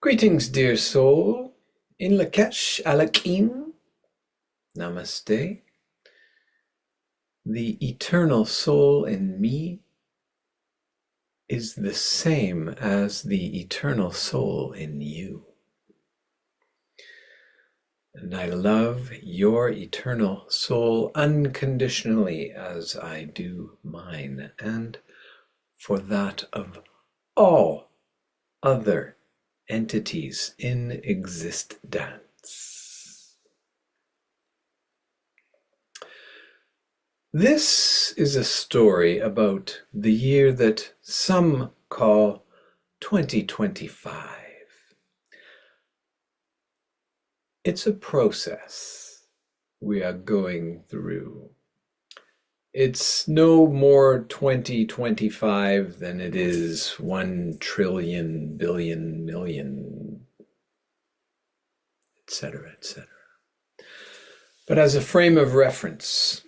Greetings, dear soul. In Lak'esh, Alakim, Namaste. The eternal soul in me is the same as the eternal soul in you. And I love your eternal soul unconditionally as I do mine, and for that of all other entities in existence. This is a story about the year that some call 2025. It's a process we are going through. It's no more 2025 than it is 1 trillion, billion, million, etc., etc. But as a frame of reference,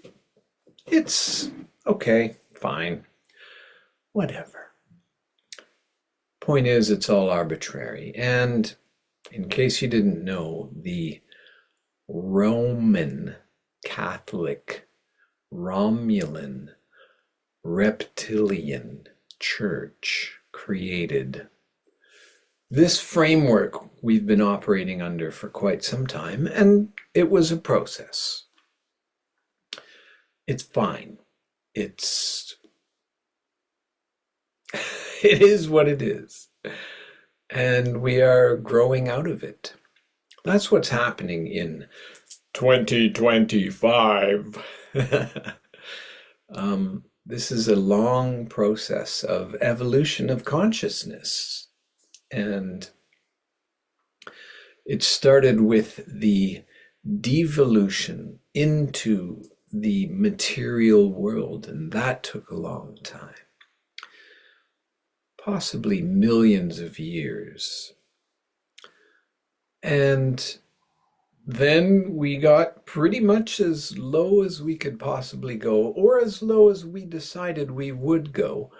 it's okay, fine, whatever. Point is, it's all arbitrary. And in case you didn't know, the Roman Catholic Romulan reptilian church created this framework we've been operating under for quite some time, and it was a process. It's fine. It is what it is. And we are growing out of it. That's what's happening in 2025. This is a long process of evolution of consciousness. And it started with the devolution into the material world, and that took a long time. Possibly millions of years. And then we got pretty much as low as we could possibly go, or as low as we decided we would go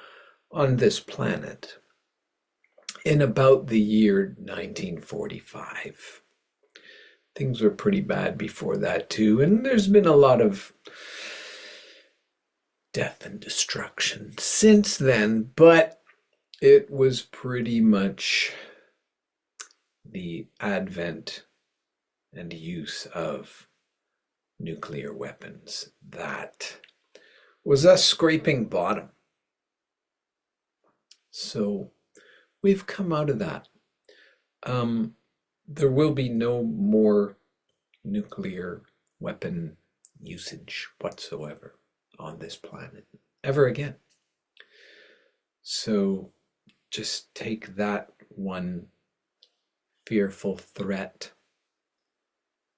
on this planet in about the year 1945. Things were pretty bad before that too, and there's been a lot of death and destruction since then, but it was pretty much the advent and use of nuclear weapons that was us scraping bottom. So we've come out of that. There will be no more nuclear weapon usage whatsoever on this planet ever again. So just take that one fearful threat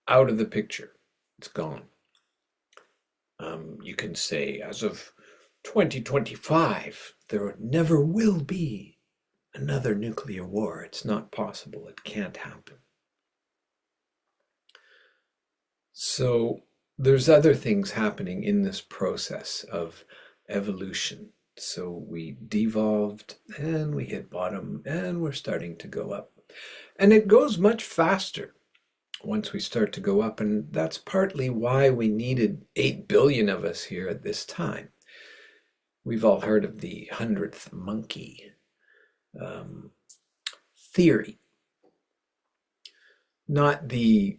out of the picture. It's gone. You can say, as of 2025, there never will be another nuclear war. It's not possible. It can't happen. So there's other things happening in this process of evolution. So we devolved and we hit bottom and we're starting to go up. And it goes much faster once we start to go up. And that's partly why we needed 8 billion of us here at this time. We've all heard of the 100th monkey theory. Not the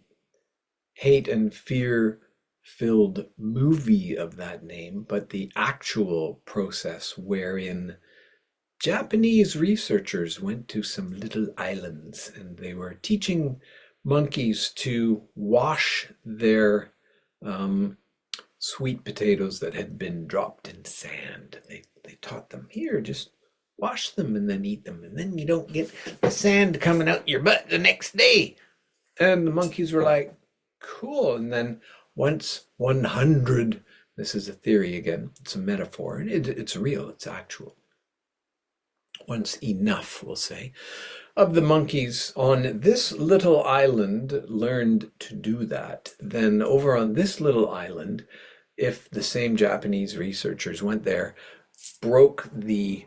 hate and fear filled movie of that name, but the actual process wherein Japanese researchers went to some little islands and they were teaching monkeys to wash their sweet potatoes that had been dropped in sand. They taught them, here, just wash them and then eat them, and then you don't get the sand coming out your butt the next day. And the monkeys were like, cool. And then once 100, this is a theory again, it's a metaphor, it's real, it's actual. Once enough, we'll say, of the monkeys on this little island learned to do that, then over on this little island, if the same Japanese researchers went there, broke the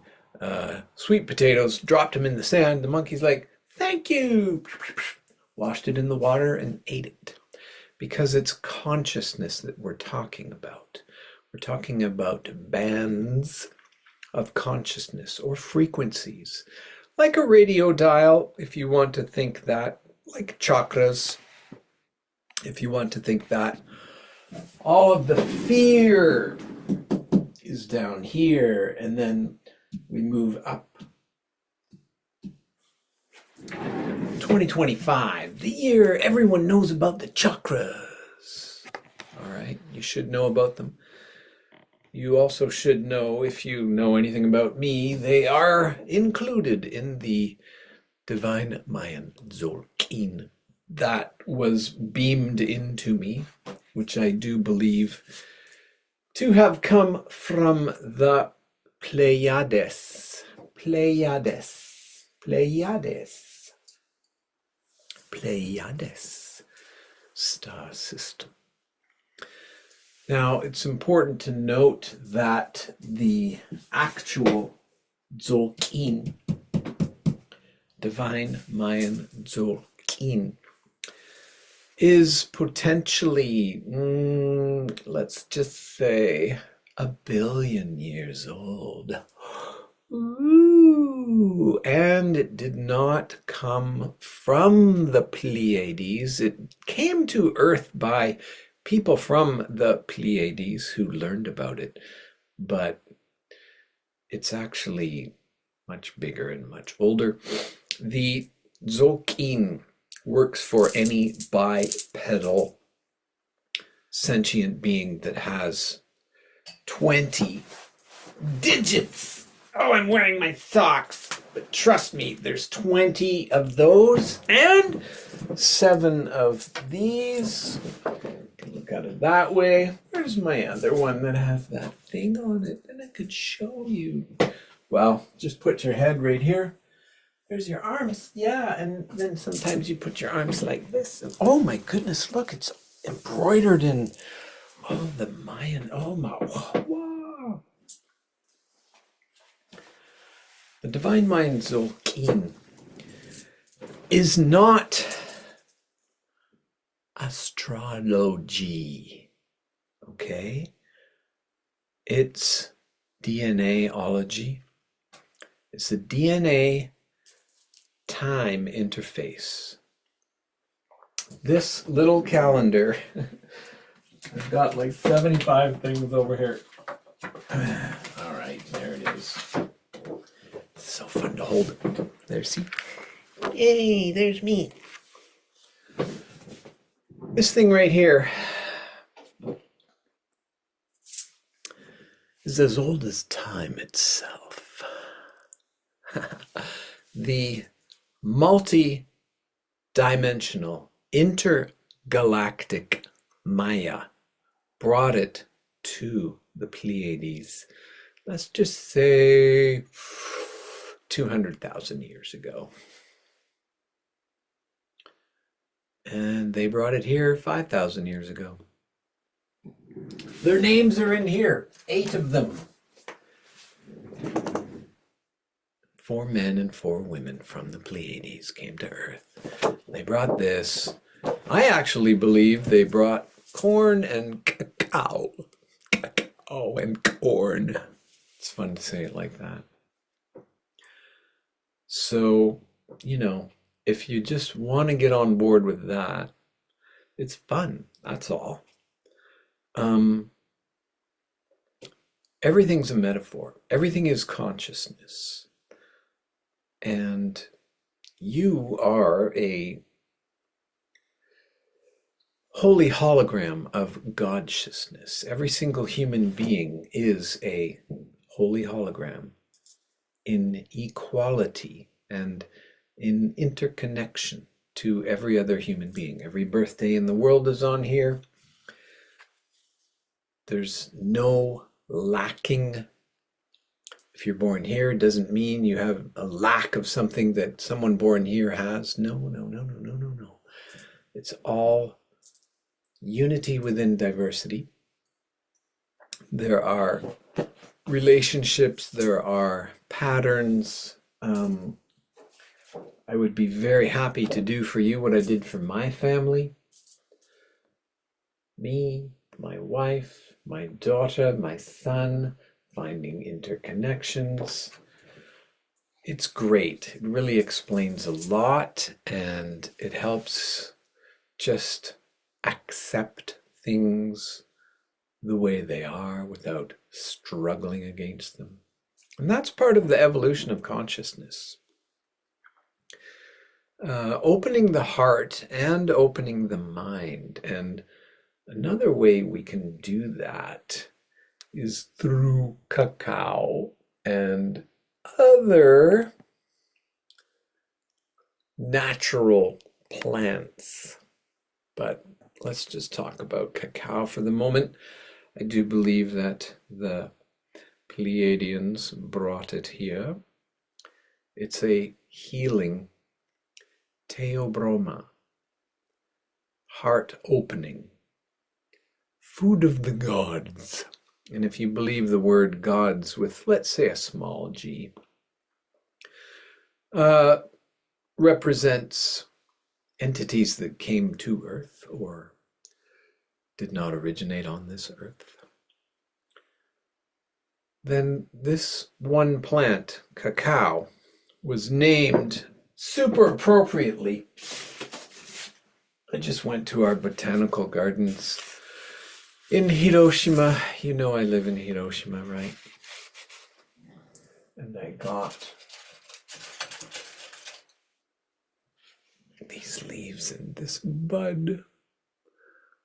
sweet potatoes, dropped them in the sand, the monkey's like, Thank you. Washed it in the water and ate it. Because it's consciousness that we're talking about. We're talking about bands of consciousness or frequencies, like a radio dial, if you want to think that, like chakras, if you want to think that. All of the fear is down here, and then we move up. 2025, the year everyone knows about the chakras. All right, you should know about them. You also should know, if you know anything about me, they are included in the divine Mayan Tzolk'in that was beamed into me, which I do believe to have come from the Pleiades. Pleiades star system. Now, it's important to note that the actual Tzolk'in, divine Mayan Tzolk'in, is potentially, let's just say, 1 billion years old. Ooh, and it did not come from the Pleiades. It came to Earth by people from the Pleiades who learned about it, but it's actually much bigger and much older. The Tzolk'in works for any bipedal sentient being that has 20 digits. Oh, I'm wearing my socks, but trust me, there's 20 of those and 7 of these. Look at it that way. Where's my other one that has that thing on it that I could show you? Well, just put your head right here. There's your arms. Yeah, and then sometimes you put your arms like this. And, oh my goodness, look, it's embroidered in the Mayan. Oh my, wow. The divine Mayan Tzolk'in is not astrology, okay? It's DNA-ology. It's a DNA time interface. This little calendar, I've got like 75 things over here. All right, there it is. It's so fun to hold it. There, see? Yay, there's me. This thing right here is as old as time itself. The multi-dimensional intergalactic Maya brought it to the Pleiades. Let's just say 200,000 years ago. And they brought it here 5,000 years ago. Their names are in here, 8 of them. 4 men and 4 women from the Pleiades came to Earth. They brought this. I actually believe they brought corn and cacao. Cacao and corn. It's fun to say it like that. So, you know, if you just want to get on board with that, it's fun. That's all. Everything's a metaphor. Everything is consciousness. And you are a holy hologram of God-sciousness. Every single human being is a holy hologram in equality and in interconnection to every other human being. Every birthday in the world is on here. There's no lacking. If you're born here, it doesn't mean you have a lack of something that someone born here has. No. It's all unity within diversity. There are relationships, there are patterns. I would be very happy to do for you what I did for my family. Me, my wife, my daughter, my son, finding interconnections. It's great. It really explains a lot, and it helps just accept things the way they are without struggling against them. And that's part of the evolution of consciousness. Opening the heart and opening the mind. And another way we can do that is through cacao and other natural plants. But let's just talk about cacao for the moment. I do believe that the Pleiadians brought it here. It's a healing theobroma, heart opening, food of the gods. And if you believe the word gods with, let's say, a small g, represents entities that came to Earth or did not originate on this Earth, then this one plant, cacao, was named super appropriately. I just went to our botanical gardens in Hiroshima. You know I live in Hiroshima, right? And I got these leaves and this bud.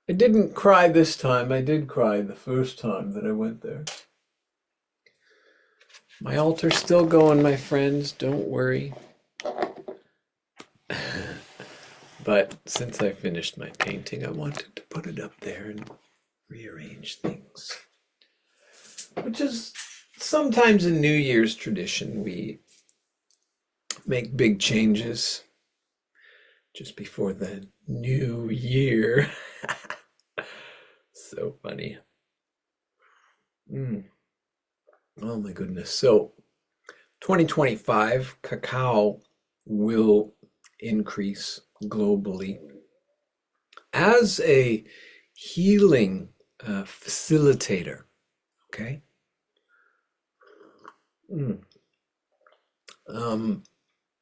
I didn't cry this time. I did cry the first time that I went there. My altar's still going, my friends. Don't worry. But since I finished my painting, I wanted to put it up there and rearrange things. Which is sometimes a New Year's tradition. We make big changes just before the new year. So funny. Oh my goodness. So 2025, cacao will increase globally as a healing facilitator. Okay.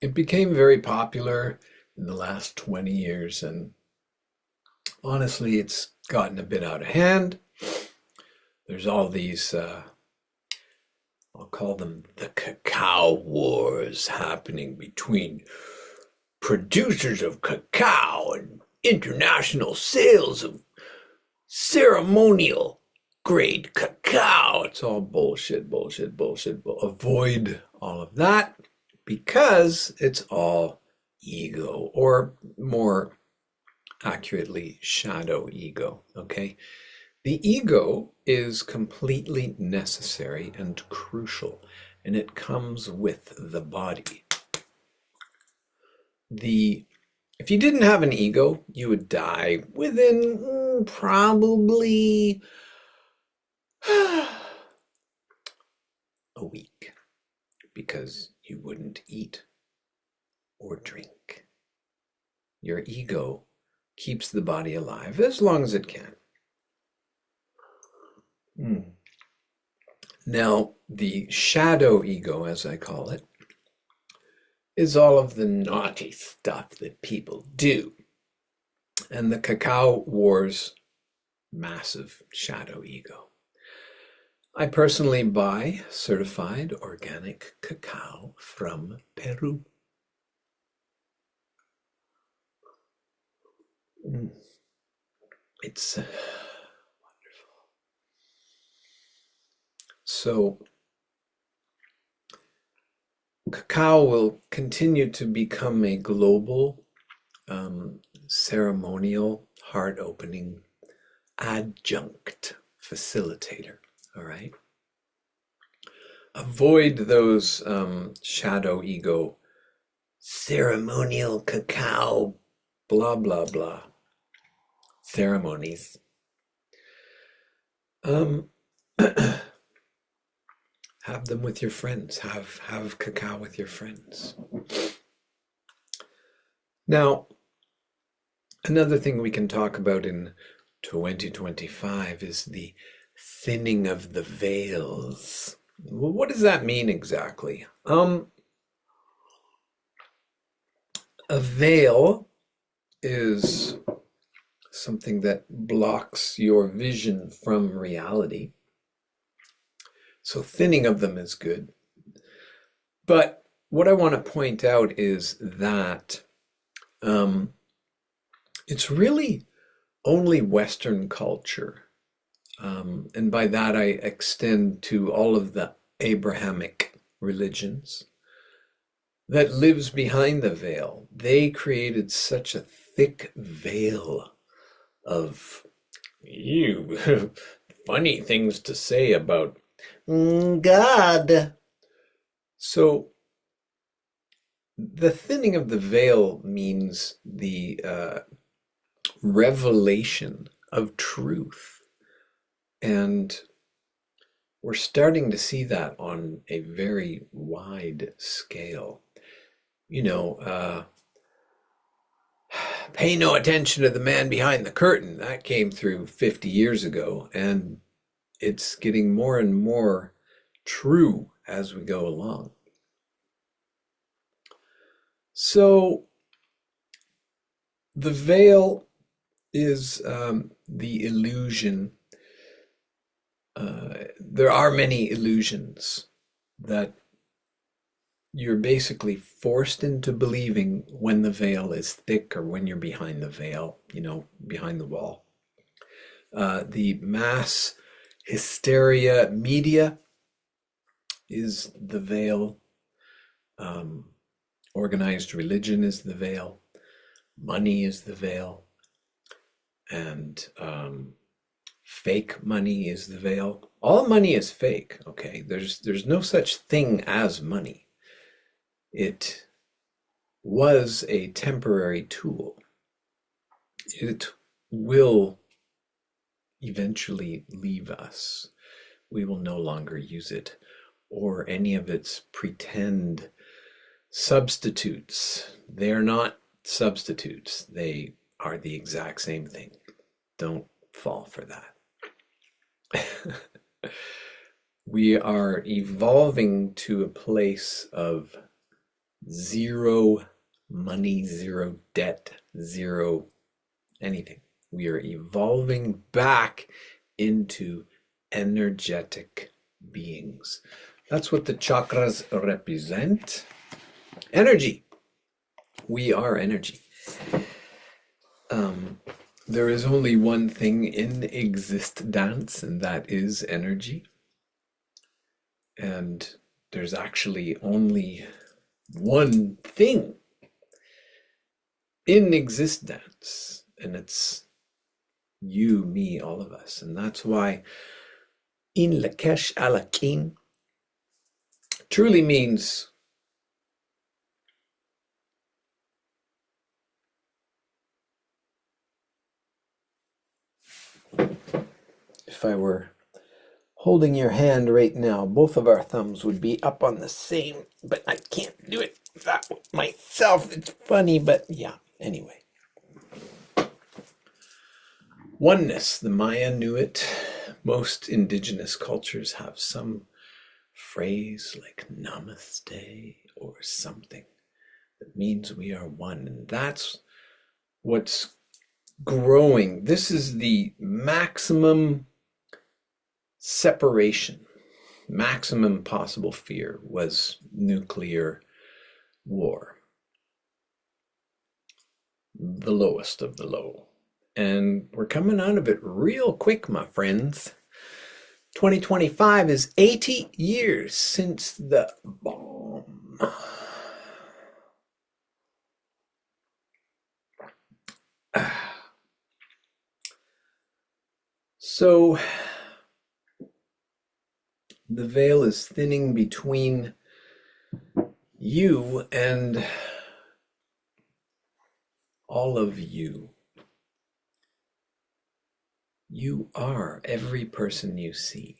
It became very popular in the last 20 years, and honestly, it's gotten a bit out of hand. There's all these, I'll call them the cacao wars happening between producers of cacao and international sales of ceremonial grade cacao. It's all bullshit. Avoid all of that because it's all ego, or more accurately, shadow ego. Okay. The ego is completely necessary and crucial, and it comes with the body. If you didn't have an ego, you would die within probably a week, because you wouldn't eat or drink. Your ego keeps the body alive as long as it can. Now, the shadow ego, as I call it, is all of the naughty stuff that people do. And the cacao wars, massive shadow ego. I personally buy certified organic cacao from Peru. It's wonderful. So cacao will continue to become a global ceremonial, heart-opening adjunct facilitator. All right. Avoid those shadow ego, ceremonial cacao, blah, blah, blah ceremonies. Have them with your friends. Have cacao with your friends. Now, another thing we can talk about in 2025 is the thinning of the veils. Well, what does that mean exactly? A veil is something that blocks your vision from reality. So thinning of them is good. But what I want to point out is that it's really only Western culture. And by that I extend to all of the Abrahamic religions that lives behind the veil. They created such a thick veil of funny things to say about God. So the thinning of the veil means the revelation of truth. And we're starting to see that on a very wide scale. Pay no attention to the man behind the curtain. That came through 50 years ago, and it's getting more and more true as we go along. So the veil is the illusion. There are many illusions that you're basically forced into believing when the veil is thick or when you're behind the veil, behind the wall. The mass hysteria media is the veil. Organized religion is the veil. Money is the veil. And fake money is the veil. All money is fake, okay? There's no such thing as money. It was a temporary tool. It will eventually leave us. We will no longer use it or any of its pretend substitutes. They're not substitutes. They are the exact same thing. Don't fall for that. We are evolving to a place of zero money, zero debt, zero anything. We are evolving back into energetic beings. That's what the chakras represent. Energy. We are energy. There is only one thing in existence, and that is energy. And there's actually only one thing in existence, and it's you, me, all of us. And that's why in Lak'esh Alakin truly means if I were holding your hand right now, both of our thumbs would be up on the same, but I can't do it that myself. It's funny, but yeah, anyway. Oneness, the Mayan knew it. Most indigenous cultures have some phrase like Namaste or something that means we are one. And that's what's growing. This is the maximum separation. Maximum possible fear was nuclear war. The lowest of the low. And we're coming out of it real quick, my friends. 2025 is 80 years since the bomb. So the veil is thinning between you and all of you. You are every person you see.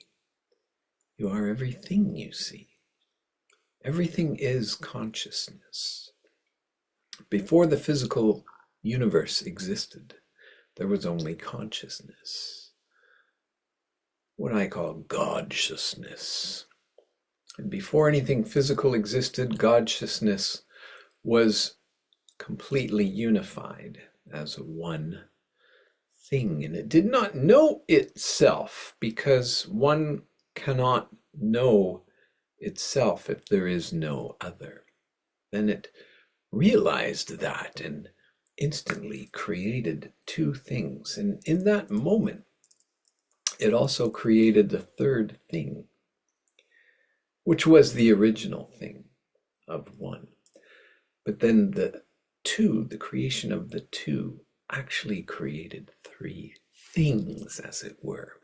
You are everything you see. Everything is consciousness. Before the physical universe existed, there was only consciousness, what I call God-sciousness. And before anything physical existed, God-sciousness was completely unified as one thing. And it did not know itself, because one cannot know itself if there is no other. Then it realized that and instantly created two things. And in that moment, it also created the third thing, which was the original thing of one. But then the two, the creation of the two, actually created three things, as it were.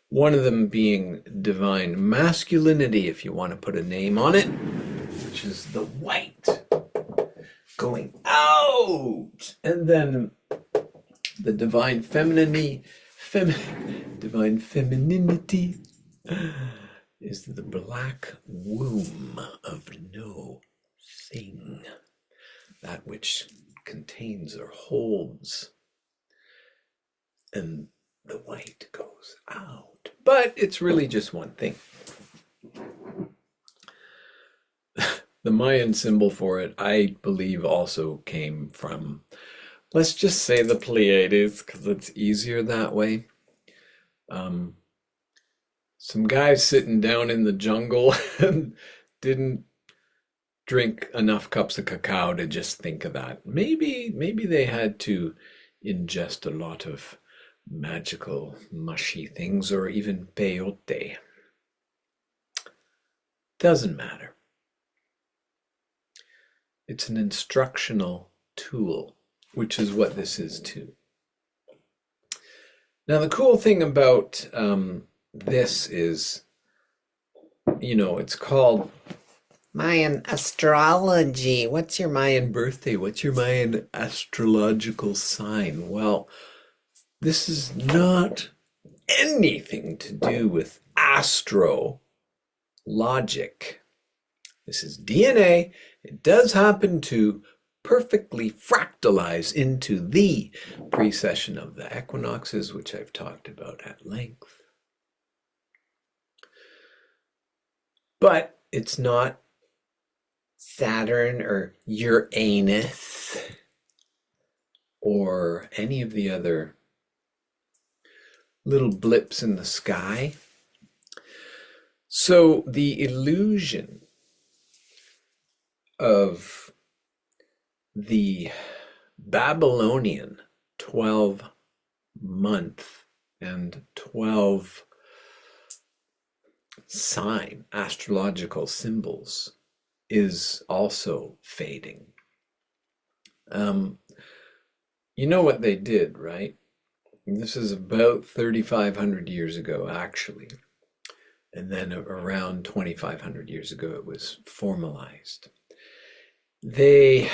One of them being divine masculinity, if you want to put a name on it, which is the white going out. And then the divine femininity, divine femininity is the black womb of no thing, that which contains or holds, and the white goes out. But it's really just one thing. The Mayan symbol for it, I believe, also came from, let's just say, the Pleiades, because it's easier that way. Some guys sitting down in the jungle and didn't drink enough cups of cacao to just think of that. Maybe they had to ingest a lot of magical, mushy things, or even peyote. Doesn't matter. It's an instructional tool, which is what this is too. Now, the cool thing about this is, it's called Mayan astrology. What's your Mayan birthday? What's your Mayan astrological sign? Well, this is not anything to do with astro logic. This is DNA. It does happen to perfectly fractalize into the precession of the equinoxes, which I've talked about at length. But it's not Saturn or Uranus or any of the other little blips in the sky. So the illusion of the Babylonian 12-month and 12 sign astrological symbols is also fading. You know what they did, right? This is about 3,500 years ago, actually. And then around 2,500 years ago, it was formalized. They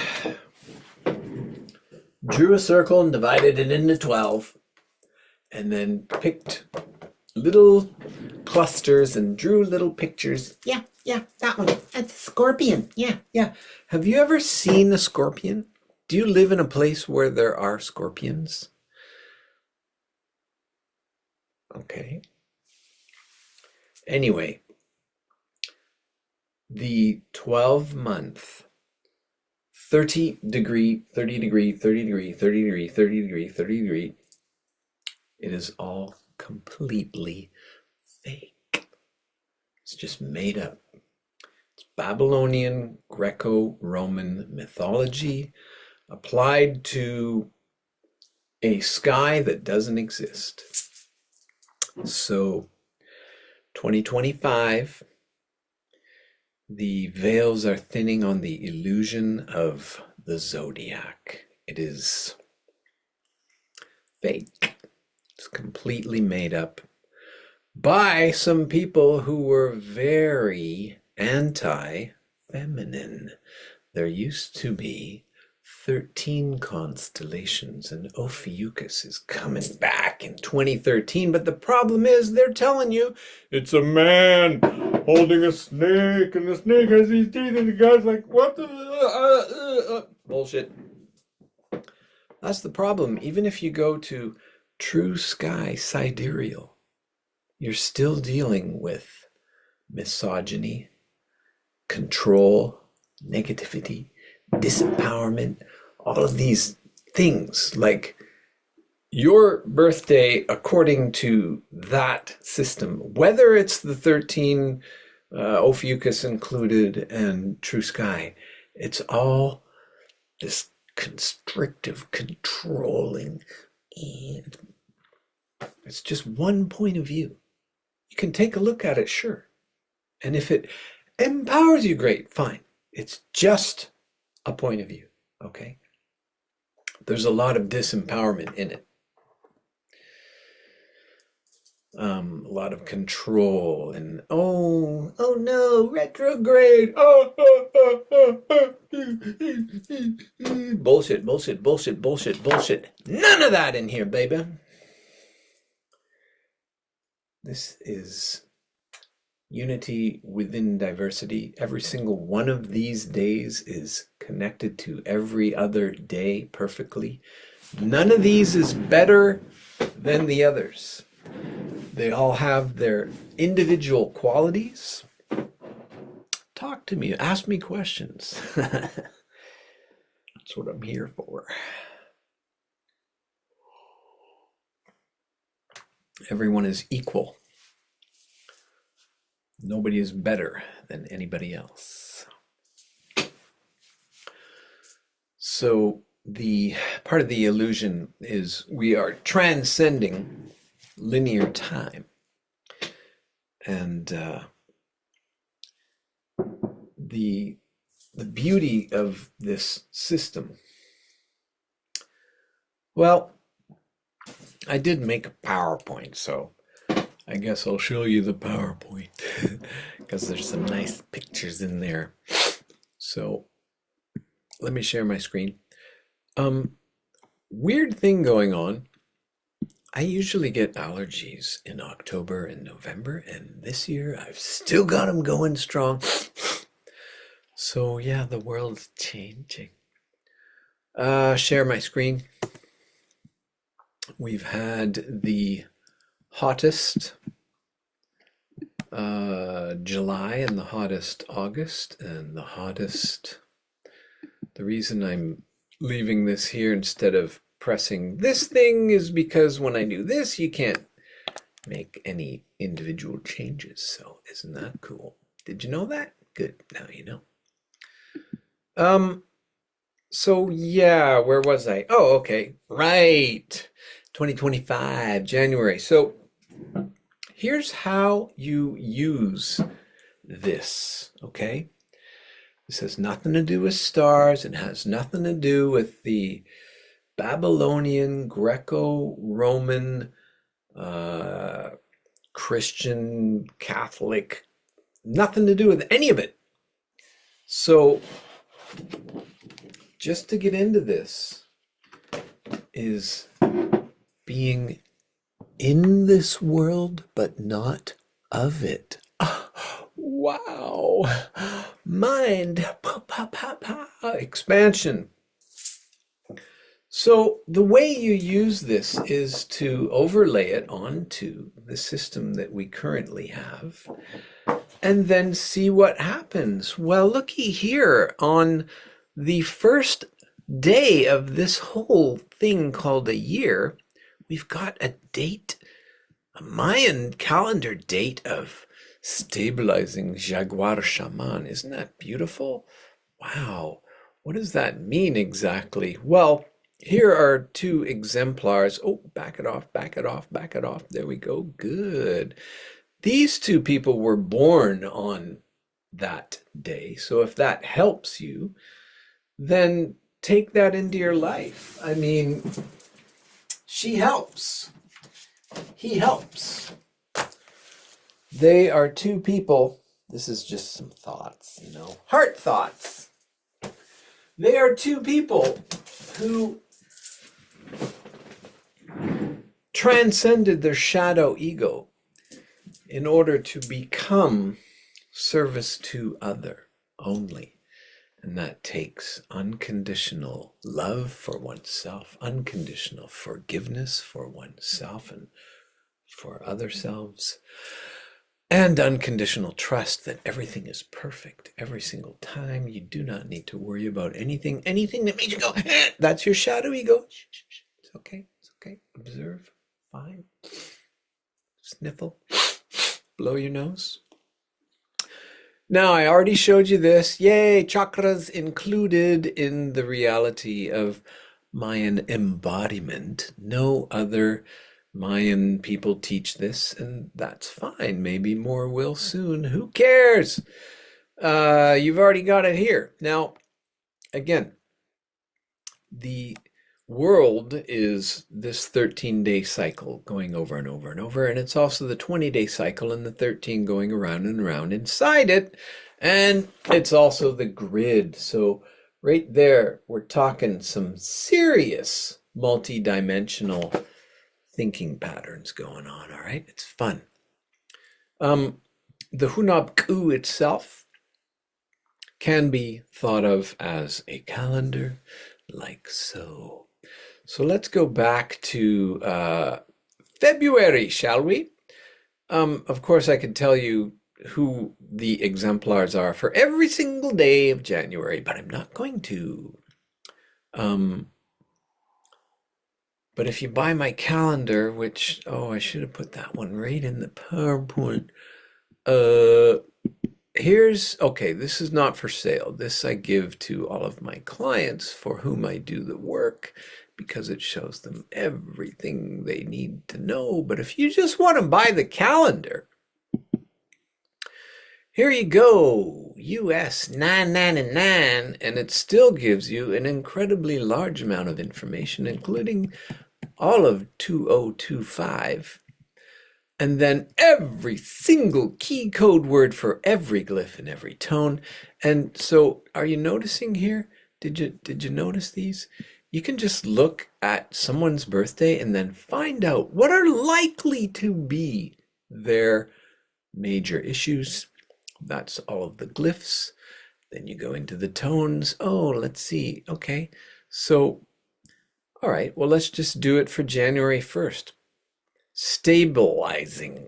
drew a circle and divided it into 12, and then picked little clusters and drew little pictures. Yeah, that one. That's a scorpion. Yeah. Have you ever seen a scorpion? Do you live in a place where there are scorpions? Okay. Anyway, the 12-month, 30 degree, 30 degree, 30 degree, 30 degree, 30 degree, 30 degree, it is all completely fake. It's just made up. It's Babylonian, Greco-Roman mythology applied to a sky that doesn't exist. So 2025, the veils are thinning on the illusion of the zodiac. It is fake. It's completely made up by some people who were very anti-feminine. There used to be 13 constellations, and Ophiuchus is coming back in 2013, but the problem is they're telling you it's a man holding a snake, and the snake has these teeth, and the guy's like, what the Bullshit. That's the problem. Even if you go to true sky sidereal, you're still dealing with misogyny, control, negativity, disempowerment, all of these things. Like your birthday, according to that system, whether it's the 13 Ophiuchus included and True Sky, it's all this constrictive, controlling. It's just one point of view. You can take a look at it, sure. And if it empowers you, great, fine. It's just a point of view, okay? There's a lot of disempowerment in it. A lot of control and oh no, retrograde. Bullshit, bullshit, bullshit, bullshit, bullshit. None of that in here, baby. This is unity within diversity. Every single one of these days is connected to every other day perfectly. None of these is better than the others. They all have their individual qualities. Talk to me, ask me questions. That's what I'm here for. Everyone is equal. Nobody is better than anybody else. So the part of the illusion is we are transcending linear time. And the beauty of this system, well, I did make a PowerPoint, so I guess I'll show you the PowerPoint because there's some nice pictures in there. So let me share my screen. Weird thing going on. I usually get allergies in October and November, and this year I've still got them going strong. So yeah, the world's changing. Share my screen. We've had the hottest July and the hottest August and the hottest. The reason I'm leaving this here instead of pressing this thing is because when I do this, you can't make any individual changes. So isn't that cool? Did you know that? Good. Now you know. So yeah, where was I? Oh, okay. Right. 2025, January. So here's how you use this, okay? This has nothing to do with stars. It has nothing to do with the Babylonian, Greco-Roman, Christian, Catholic, nothing to do with any of it. So just to get into this is being in this world, but not of it. Wow. Mind expansion. So the way you use this is to overlay it onto the system that we currently have and then see what happens. Well, looky here, on the first day of this whole thing called a year, we've got a date, a Mayan calendar date of stabilizing Jaguar Shaman. Isn't that beautiful? Wow. What does that mean exactly? Well, here are two exemplars. Oh, back it off, back it off, back it off. There we go. Good. These two people were born on that day. So if that helps you, then take that into your life. I mean, she helps. He helps. They are two people. This is just some thoughts, you know, heart thoughts. They are two people who transcended their shadow ego in order to become service to other only. And that takes unconditional love for oneself, unconditional forgiveness for oneself and for other selves, and unconditional trust that everything is perfect every single time. You do not need to worry about anything that makes you go, that's your shadow ego. It's okay. It's okay. Observe. Fine. Sniffle. Blow your nose. Now, I already showed you this. Yay, chakras included in the reality of Mayan embodiment. No other Mayan people teach this, and that's fine. Maybe more will soon. Who cares? You've already got it here. Now, again, the world is this 13-day cycle going over and over and over, and it's also the 20-day cycle and the 13 going around and around inside it, and it's also the grid. So right there, we're talking some serious multi-dimensional thinking patterns going on. All right, it's fun. The Hunab Ku itself can be thought of as a calendar, like so. So let's go back to February, shall we? Of course, I could tell you who the exemplars are for every single day of January, but I'm not going to. But if you buy my calendar, which, I should have put that one right in the PowerPoint. Okay, this is not for sale. This I give to all of my clients for whom I do the work because it shows them everything they need to know. But if you just want to buy the calendar, here you go, US 999, and it still gives you an incredibly large amount of information, including all of 2025. And then every single key code word for every glyph and every tone. And so are you noticing here? Did you notice these? You can just look at someone's birthday and then find out what are likely to be their major issues. That's all of the glyphs. Then you go into the tones. Oh, let's see. Okay. So, all right, well, let's just do it for January 1st. Stabilizing,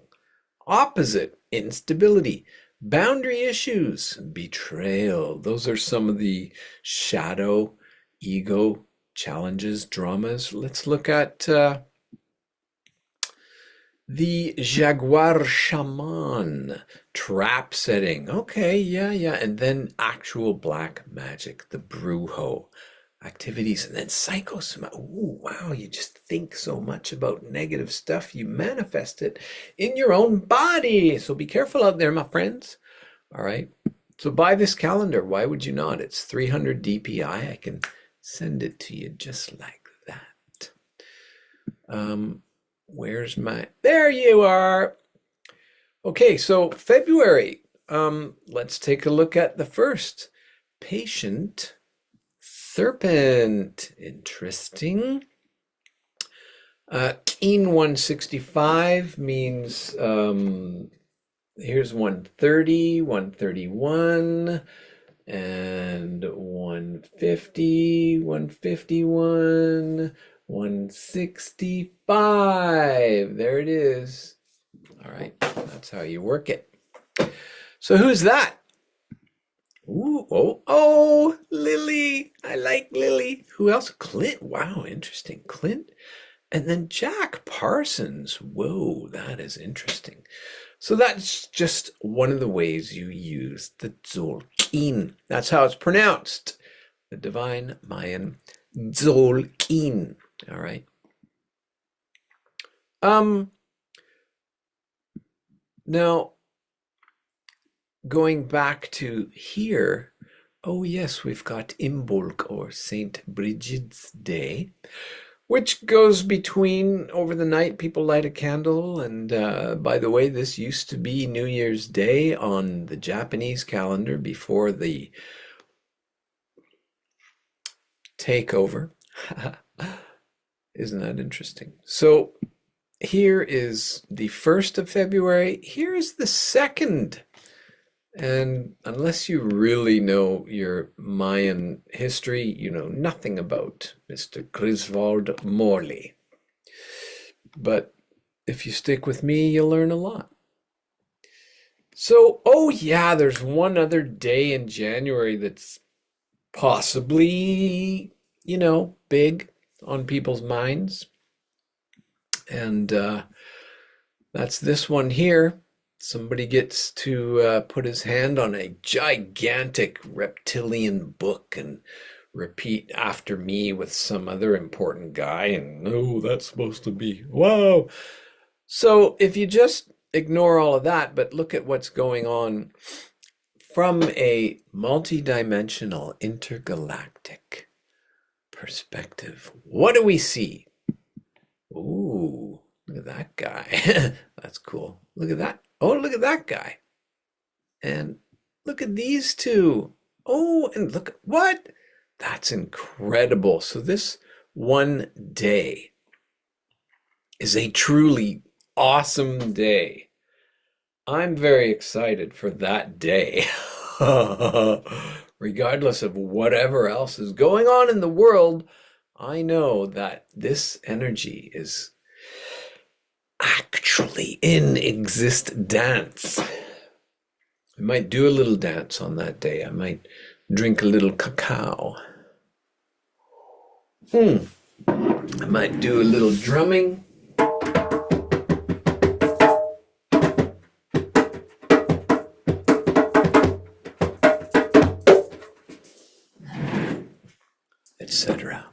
opposite, instability, boundary issues, betrayal. Those are some of the shadow, ego challenges, dramas. Let's look at the jaguar shaman, trap setting. Okay, yeah. And then actual black magic, the brujo activities, and then psychosoma. Ooh, wow, you just think so much about negative stuff, you manifest it in your own body. So be careful out there, my friends. All right, so buy this calendar. Why would you not? It's 300 DPI. I can send it to you just like that. Where's there you are. Okay, so February, let's take a look at the first. Patient serpent. Interesting. Keen 165 means here's 130, 131, and 150, 151, 165. There it is. All right, that's how you work it. So who's that? Ooh, oh, Lily. I like Lily. Who else? Clint. Wow, interesting. Clint. And then Jack Parsons. Whoa, that is interesting. So that's just one of the ways you use the Tzolk'in. That's how it's pronounced. The divine Mayan Tzolk'in. All right. Now, going back to here, oh yes, we've got Imbolc, or Saint Brigid's Day, which goes between over the night people light a candle, and by the way, this used to be New Year's Day on the Japanese calendar before the takeover. Isn't that interesting? So here is the 1st of February. Here's the 2nd And unless you really know your Mayan history, you know nothing about Mr. Griswold Morley. But if you stick with me, you'll learn a lot. So, oh yeah, there's one other day in January that's possibly, big on people's minds. And that's this one here. Somebody gets to put his hand on a gigantic reptilian book and repeat after me with some other important guy. And oh, that's supposed to be wow. So if you just ignore all of that, but look at what's going on from a multidimensional intergalactic perspective, what do we see? Ooh, look at that guy. That's cool. Look at that. Oh, look at that guy. And look at these two. Oh, and look, what? That's incredible. So this one day is a truly awesome day. I'm very excited for that day. Regardless of whatever else is going on in the world, I know that this energy is actually in existence. I might do a little dance on that day. I might drink a little cacao. I might do a little drumming. Etc.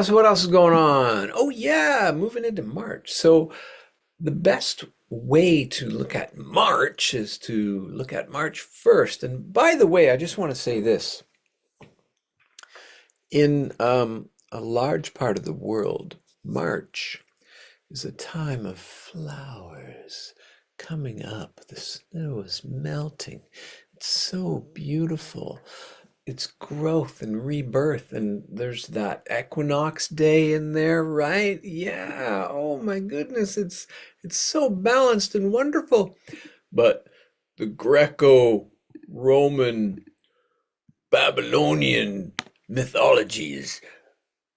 So what else is going on? Oh yeah, moving into March. So the best way to look at March is to look at March 1st. And by the way, I just want to say this. In a large part of the world, March is a time of flowers coming up. The snow is melting. It's so beautiful. It's growth and rebirth, and there's that equinox day in there, right? Yeah. Oh my goodness, it's so balanced and wonderful. But the Greco-Roman Babylonian mythologies,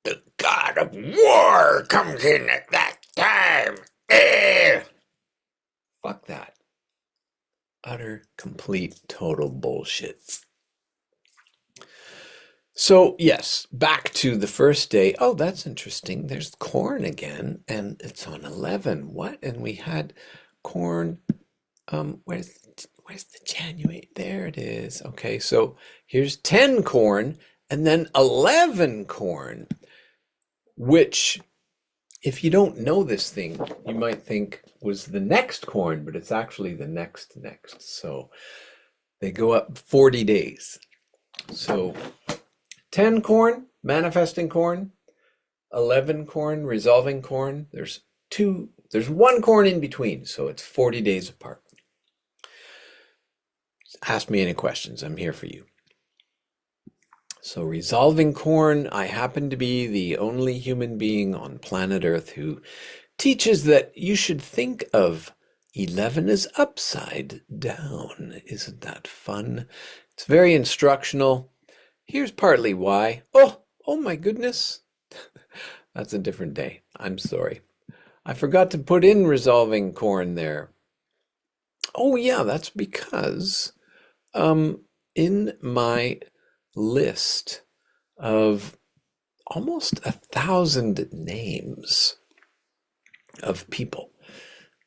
the god of war comes in at that time. Fuck that. Utter, complete, total bullshit. So, yes, back to the first day. Oh, that's interesting. There's corn again, and it's on 11. What? And we had corn. Where's the January? There it is. Okay, so here's 10 corn and then 11 corn, which, if you don't know this thing, you might think was the next corn, but it's actually the next. So they go up 40 days. So 10 corn, manifesting corn, 11 corn, resolving corn. There's one corn in between, so it's 40 days apart. Ask me any questions. I'm here for you. So resolving corn, I happen to be the only human being on planet Earth who teaches that you should think of 11 as upside down. Isn't that fun? It's very instructional. Here's partly why. Oh my goodness. That's a different day. I'm sorry. I forgot to put in resolving corn there. Oh yeah, that's because in my list of almost 1,000 names of people,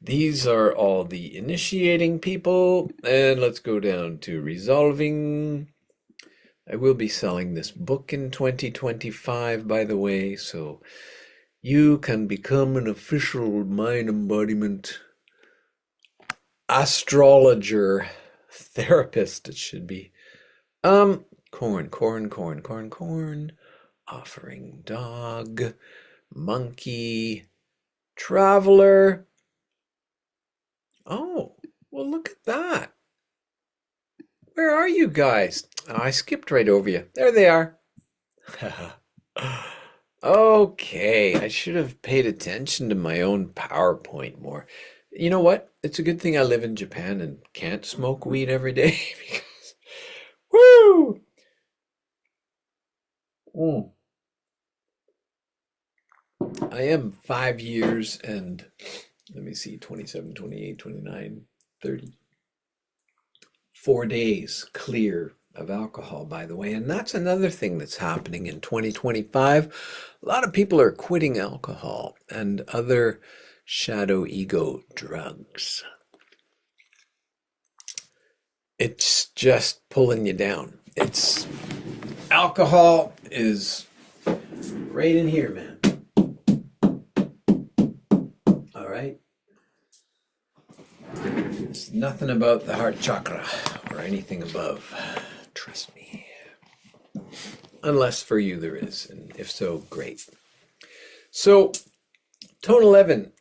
these are all the initiating people. And let's go down to resolving. I will be selling this book in 2025, by the way, so you can become an official mind embodiment astrologer, therapist, it should be. Corn, offering dog, monkey, traveler. Oh, well, look at that. Where are you guys? Oh, I skipped right over you. There they are. Okay, I should have paid attention to my own PowerPoint more. You know what? It's a good thing I live in Japan and can't smoke weed every day because, woo! Mm. I am 5 years and let me see, 27, 28, 29, 30. 4 days clear of alcohol, by the way. And that's another thing that's happening in 2025. A lot of people are quitting alcohol and other shadow ego drugs. It's just pulling you down. It's alcohol is right in here, man. All right. It's nothing about the heart chakra or anything above. Trust me. Unless for you there is, and if so, great. So, Tone 11,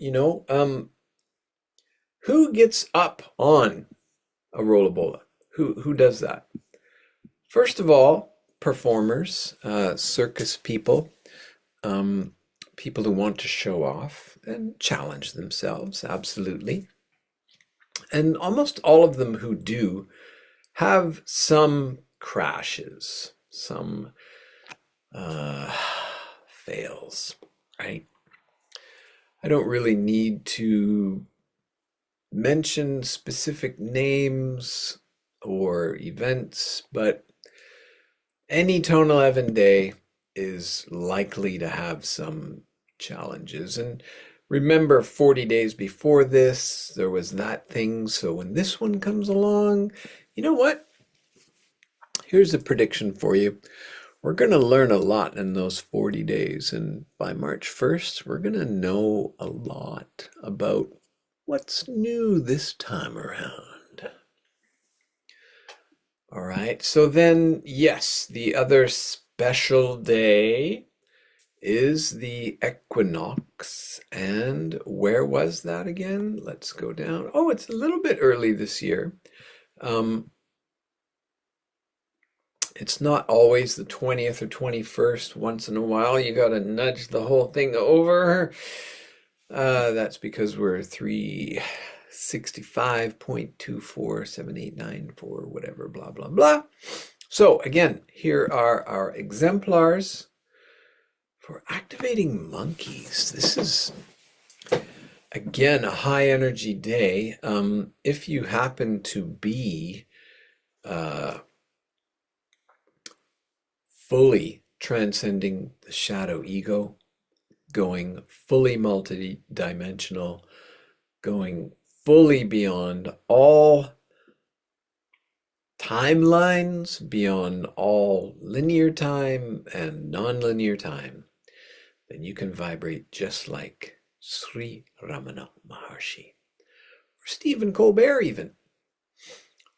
who gets up on a rollabola? Who does that? First of all, performers, circus people, people who want to show off and challenge themselves, absolutely. And almost all of them who do have some crashes, some fails, right? I don't really need to mention specific names or events, but any Tone 11 day is likely to have some challenges. And remember, 40 days before this, there was that thing. So when this one comes along, you know what? Here's a prediction for you. We're going to learn a lot in those 40 days. And by March 1st, we're going to know a lot about what's new this time around. All right, so then, yes, the other special day is the equinox. And where was that again? Let's go down. Oh, it's a little bit early this year. It's not always the 20th or 21st. Once in a while, you got to nudge the whole thing over. That's because we're 365.24789 whatever, blah, blah, blah. So again, here are our exemplars for activating monkeys. This is, again, a high energy day. If you happen to be fully transcending the shadow ego, going fully multidimensional, going fully beyond all timelines, beyond all linear time and non-linear time, then you can vibrate just like Sri Ramana Maharshi, or Stephen Colbert even,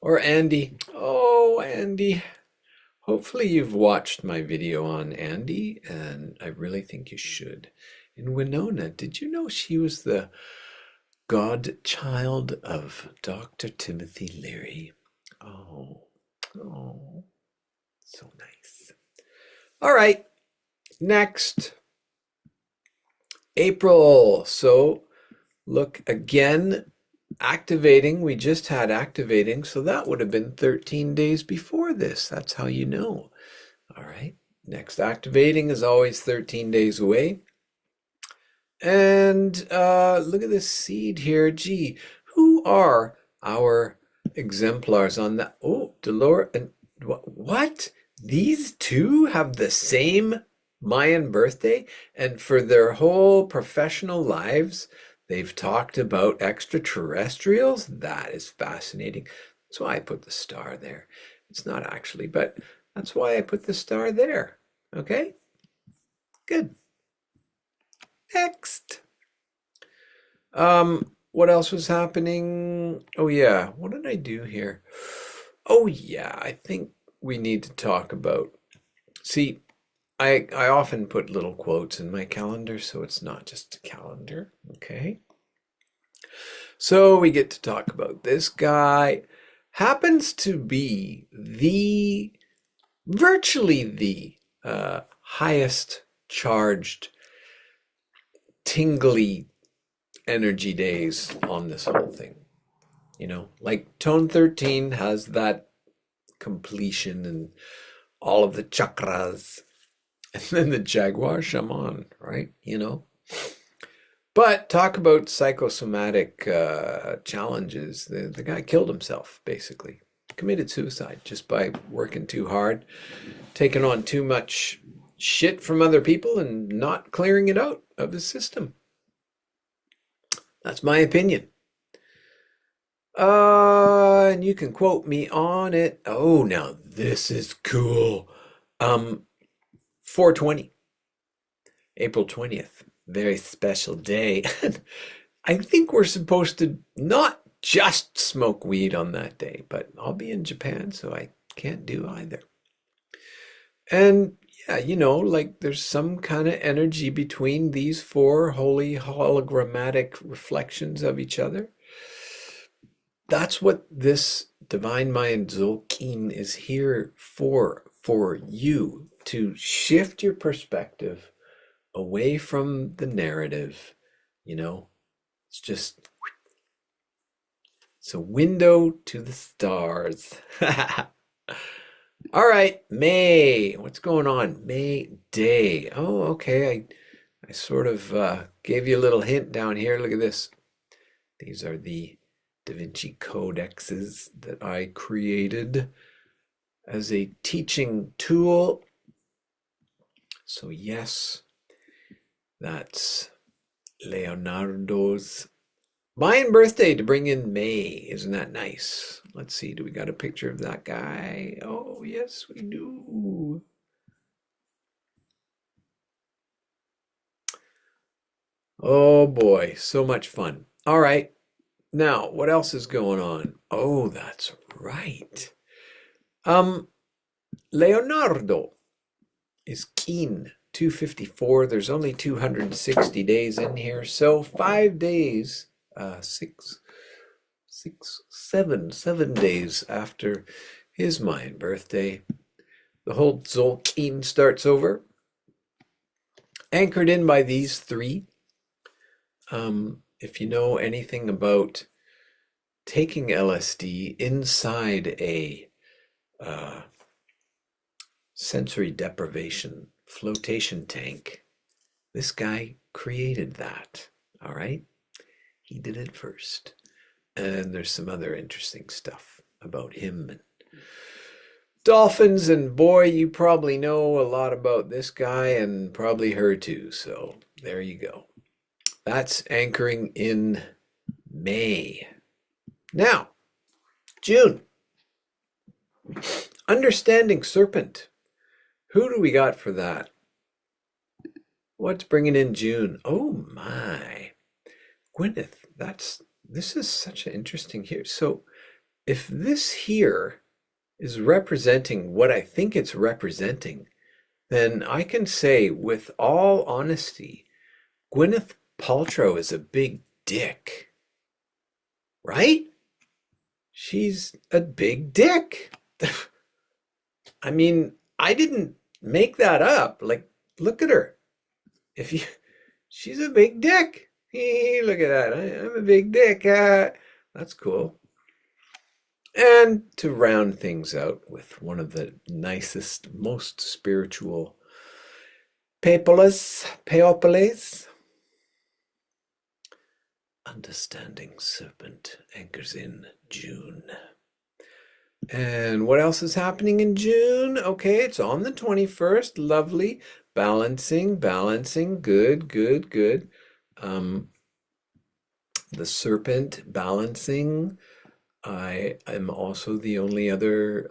or Andy. Oh, Andy. Hopefully you've watched my video on Andy, and I really think you should. And Winona, did you know she was the godchild of Dr. Timothy Leary? Oh, so nice. All right, next, April. So look again, activating. We just had activating, so that would have been 13 days before this. That's how you know. All right, next activating is always 13 days away. And look at this seed here. Gee, who are our exemplars on that? Oh, Dolores and what? These two have the same Mayan birthday, and for their whole professional lives, they've talked about extraterrestrials. That is fascinating. That's why I put the star there. It's not actually, but that's why I put the star there. Okay? Good. Next. What else was happening? Oh yeah, what did I do here? Oh yeah, I think we need to talk about. See, I often put little quotes in my calendar, so it's not just a calendar, okay? So we get to talk about this guy. Happens to be virtually the highest charged, tingly energy days on this whole thing. You know, like tone 13 has that completion and all of the chakras. And then the Jaguar shaman, right? You know. But talk about psychosomatic challenges. The guy killed himself, basically. Committed suicide just by working too hard, taking on too much shit from other people and not clearing it out of his system. That's my opinion. And you can quote me on it. Oh, now this is cool. 420, April 20th. Very special day. I think we're supposed to not just smoke weed on that day, but I'll be in Japan, so I can't do either. And yeah, you know, like there's some kind of energy between these four holy hologrammatic reflections of each other. That's what this Divine Mayan Dzogchen is here for you to shift your perspective away from the narrative. You know, it's a window to the stars. All right, May. What's going on? May Day. Oh, okay. I sort of gave you a little hint down here. Look at this. These are the Da Vinci codexes that I created as a teaching tool. So yes, that's Leonardo's Mayan birthday to bring in May. Isn't that nice? Let's see. Do we got a picture of that guy? Oh, yes, we do. Oh, boy. So much fun. All right. Now, what else is going on? Oh, that's right. Leonardo is keen. 254. There's only 260 days in here. So 5 days, 7 days after his Mayan birthday, the whole Dzogchen starts over. Anchored in by these three. If you know anything about taking LSD inside a sensory deprivation flotation tank, this guy created that. All right, he did it first. And there's some other interesting stuff about him and dolphins, and boy, you probably know a lot about this guy and probably her too. So there you go. That's anchoring in May. Now, June. Understanding serpent. Who do we got for that? What's bringing in June? Oh my. Gwyneth, this is such an interesting here. So if this here is representing what I think it's representing, then I can say with all honesty, Gwyneth Paltrow is a big dick. Right? She's a big dick. I mean, I didn't make that up. Like, look at her. She's a big dick. Hey, look at that. I'm a big dick. That's cool. And to round things out with one of the nicest, most spiritual Peoples, Understanding Serpent anchors in June. And what else is happening in June? Okay, it's on the 21st. Lovely. Balancing. Good. The serpent balancing. I am also the only other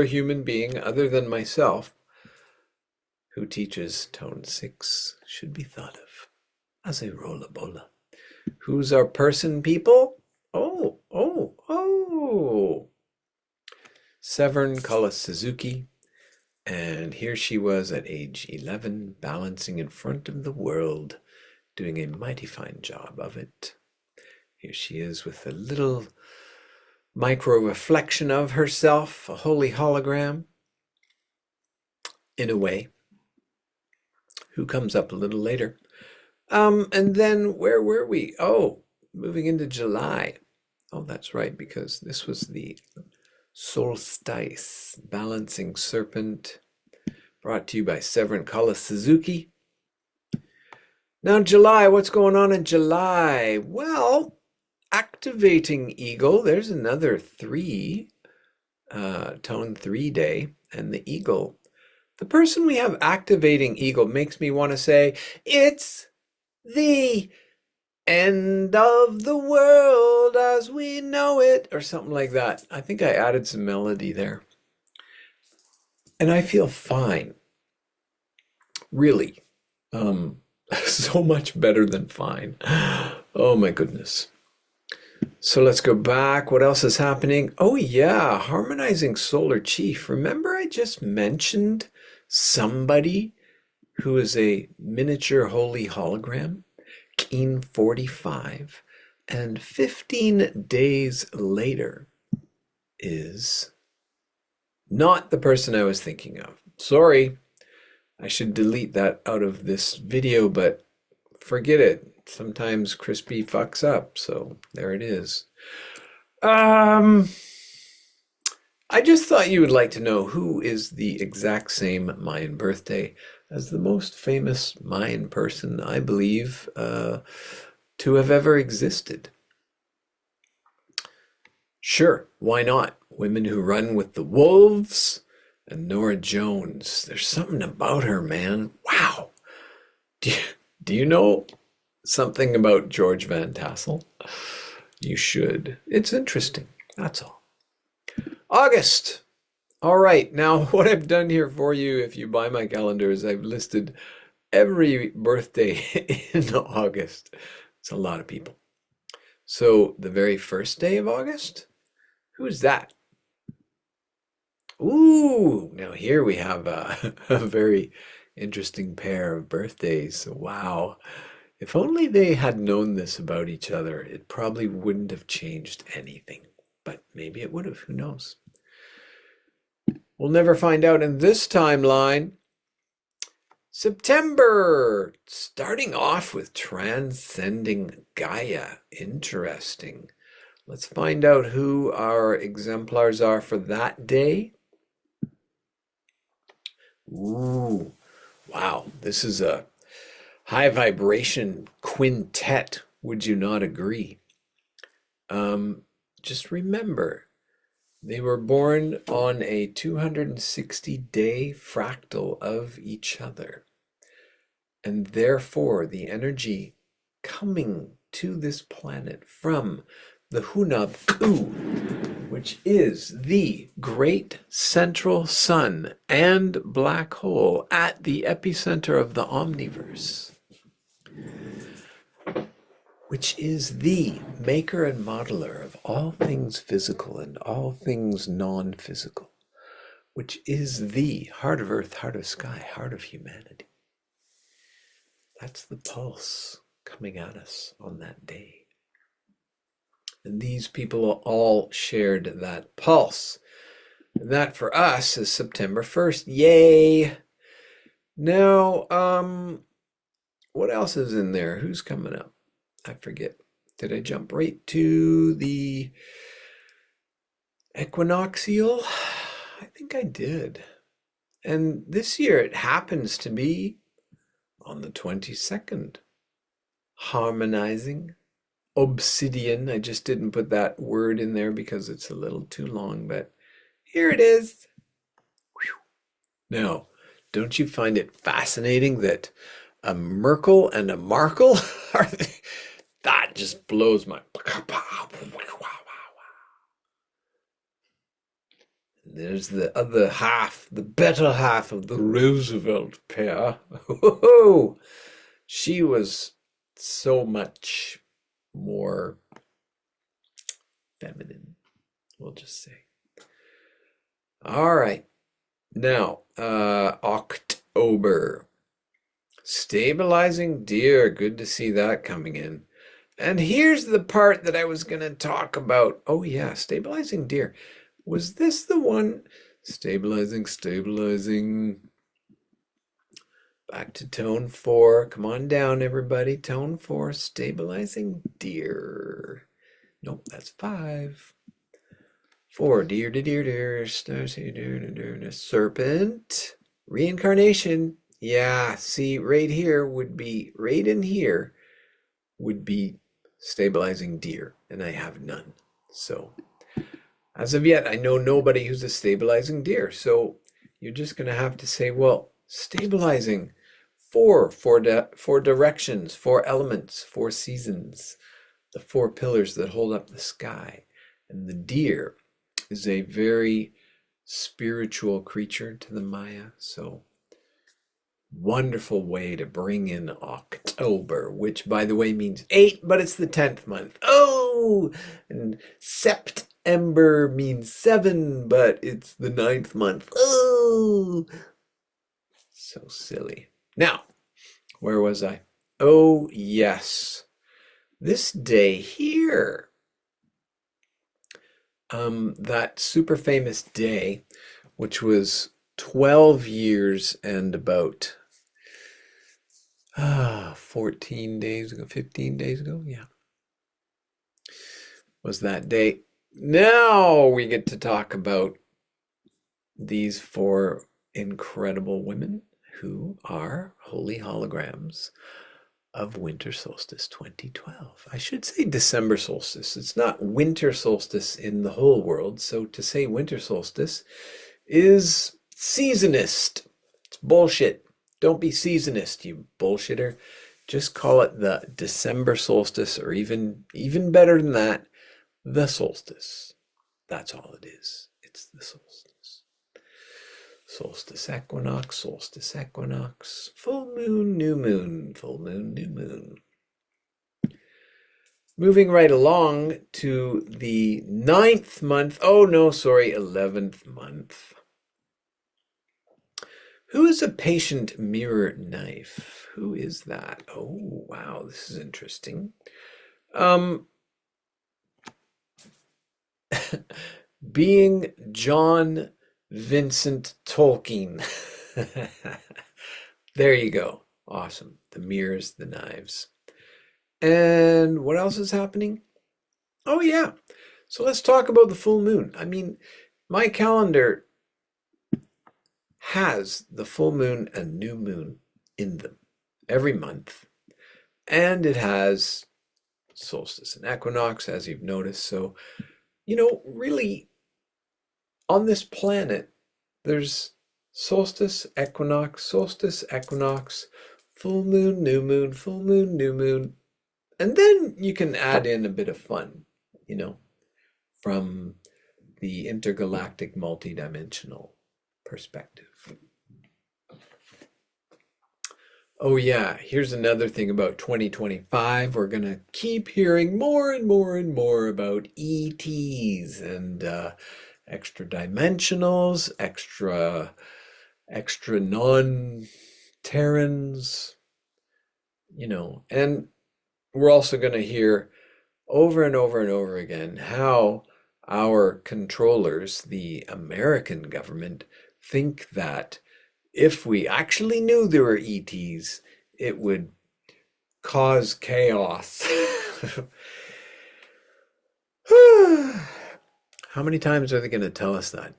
human being other than myself who teaches tone 6 should be thought of as a rolla bola. Who's our person, people? Oh. Severn Cullis Suzuki. And here she was at age 11, balancing in front of the world, doing a mighty fine job of it. Here she is with a little micro reflection of herself, a holy hologram, in a way, who comes up a little later. And then where were we? Oh, moving into July. Oh, that's right, because this was the solstice, balancing serpent, brought to you by Severin Kala Suzuki. Now, July, what's going on in July? Well, activating eagle, there's another tone 3 day, and the eagle. The person we have activating eagle makes me want to say, it's the end of the world as we know it, or something like that. I think I added some melody there. And I feel fine. Really. So much better than fine. Oh my goodness. So let's go back. What else is happening? Oh yeah, harmonizing solar chief. Remember I just mentioned somebody who is a miniature holy hologram? Keen 45. And 15 days later is not the person I was thinking of. Sorry, I should delete that out of this video, but forget it. Sometimes Crispy fucks up, so there it is. I just thought you would like to know who is the exact same Mayan birthday as the most famous Mayan person, I believe, to have ever existed. Sure, why not? Women Who Run with the Wolves and Norah Jones. There's something about her, man. Wow. Do you know something about George Van Tassel? You should. It's interesting. That's all. August. All right. Now, what I've done here for you, if you buy my calendar, is I've listed every birthday in August. It's a lot of people. So, the very first day of August? Who's that? Ooh, now here we have a very interesting pair of birthdays. Wow. If only they had known this about each other, it probably wouldn't have changed anything. But maybe it would have, who knows? We'll never find out in this timeline. September, starting off with transcending Gaia. Interesting. Let's find out who our exemplars are for that day. Ooh, wow, this is a high vibration quintet. Would you not agree? Just remember, they were born on a 260-day fractal of each other. And therefore, the energy coming to this planet from the Hunab, which is the great central sun and black hole at the epicenter of the omniverse, which is the maker and modeler of all things physical and all things non-physical, which is the heart of earth, heart of sky, heart of humanity. That's the pulse coming at us on that day. And these people all shared that pulse. And that for us is September 1st. Yay! Now, what else is in there? Who's coming up? I forget. Did I jump right to the equinoxial? I think I did. And this year it happens to be on the 22nd. Harmonizing. Obsidian. I just didn't put that word in there because it's a little too long, but here it is. Now, don't you find it fascinating that a Merkel and a Markle are... That just blows my... There's the other half, the better half of the Roosevelt pair. She was so much more feminine, we'll just say. All right. Now, October. Stabilizing deer. Good to see that coming in. And here's the part that I was going to talk about. Oh, yeah, stabilizing deer. Was this the one? Stabilizing. Back to tone 4. Come on down, everybody. Tone 4, stabilizing deer. Nope, that's 5. 4, deer, deer, deer, stars, deer, deer, deer, serpent, reincarnation. Yeah, see, right here would be, right in here would be stabilizing deer, and I have none. So, as of yet, I know nobody who's a stabilizing deer. So, you're just going to have to say, well, stabilizing four directions, 4 elements, 4 seasons, the 4 pillars that hold up the sky. And the deer is a very spiritual creature to the Maya. So wonderful way to bring in October, which by the way means 8, but it's the 10th month. Oh, and September means 7, but it's the 9th month. Oh, so silly. Now, where was I? Oh, yes. This day here, that super famous day, which was 12 years and about 14 days ago, 15 days ago, yeah, was that day. Now we get to talk about these 4 incredible women who are holy holograms of winter solstice 2012. I should say December solstice. It's not winter solstice in the whole world. So to say winter solstice is seasonist. It's bullshit. Don't be seasonist, you bullshitter. Just call it the December solstice, or even better than that, the solstice. That's all it is. It's the solstice. Solstice equinox, full moon, new moon, full moon, new moon. Moving right along to the 9th month. Oh no, sorry, 11th month. Who is a patient mirror knife? Who is that? Oh, wow, this is interesting. Being John Vincent Tolkien. There you go. Awesome. The mirrors, the knives. And what else is happening? Oh, yeah. So let's talk about the full moon. I mean, my calendar has the full moon and new moon in them every month. And it has solstice and equinox, as you've noticed. So, really, on this planet, there's solstice, equinox, full moon, new moon, full moon, new moon. And then you can add in a bit of fun, from the intergalactic multidimensional perspective. Oh yeah, here's another thing about 2025. We're going to keep hearing more and more and more about ETs and extra dimensionals, extra non-Terrans, and we're also going to hear over and over and over again how our controllers, the American government, think that if we actually knew there were ETs, it would cause chaos. How many times are they going to tell us that?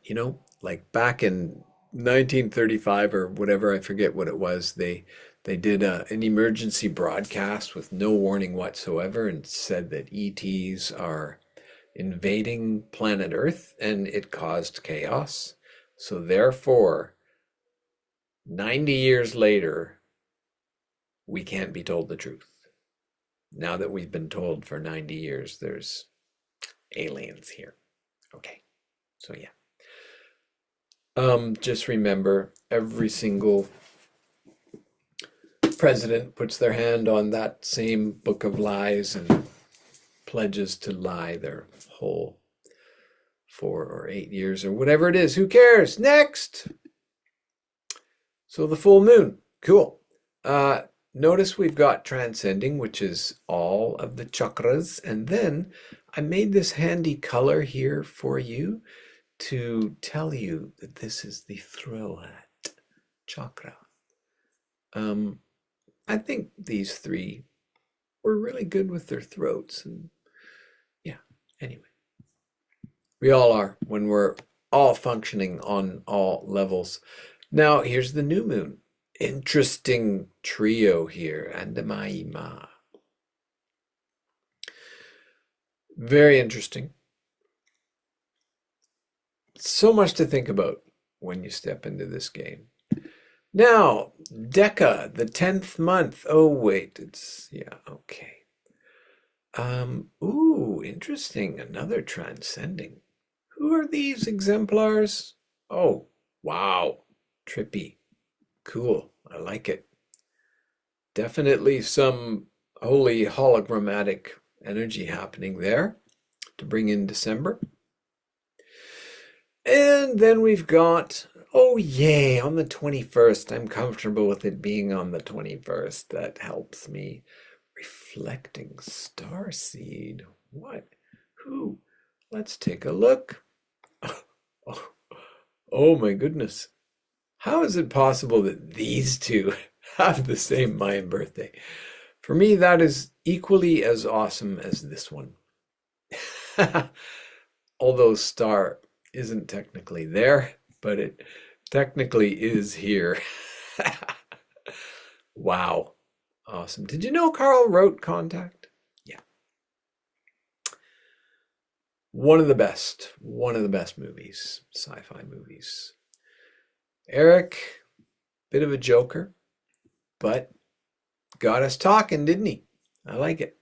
Like back in 1935 or whatever, I forget what it was, they did an emergency broadcast with no warning whatsoever and said that ETs are invading planet Earth and it caused chaos. So therefore, 90 years later, we can't be told the truth. Now that we've been told for 90 years there's aliens here. Okay, so yeah. Just remember, every single president puts their hand on that same book of lies and pledges to lie their whole 4 or 8 years or whatever it is. Who cares? Next! So the full moon. Cool. Notice we've got transcending, which is all of the chakras. And then I made this handy color here for you to tell you that this is the throat chakra. I think these three were really good with their throats. And yeah, anyway, we all are when we're all functioning on all levels. Now, here's the new moon. Interesting trio here. Andamaima. Very interesting. So much to think about when you step into this game. Now, Deca, the 10th month. Oh, wait, yeah, okay. Ooh, interesting. Another transcending. Who are these exemplars? Oh, wow. Trippy. Cool. I like it. Definitely some holy hologrammatic energy happening there to bring in December. And then we've got, oh yay, on the 21st. I'm comfortable with it being on the 21st. That helps me. Reflecting starseed. What? Who? Let's take a look. Oh my goodness. How is it possible that these two have the same Mayan birthday? For me, that is equally as awesome as this one. Although star isn't technically there, but it technically is here. Wow. Awesome. Did you know Carl wrote Contact? Yeah. One of the best movies, sci-fi movies. Eric, bit of a joker, but got us talking, didn't he? I like it.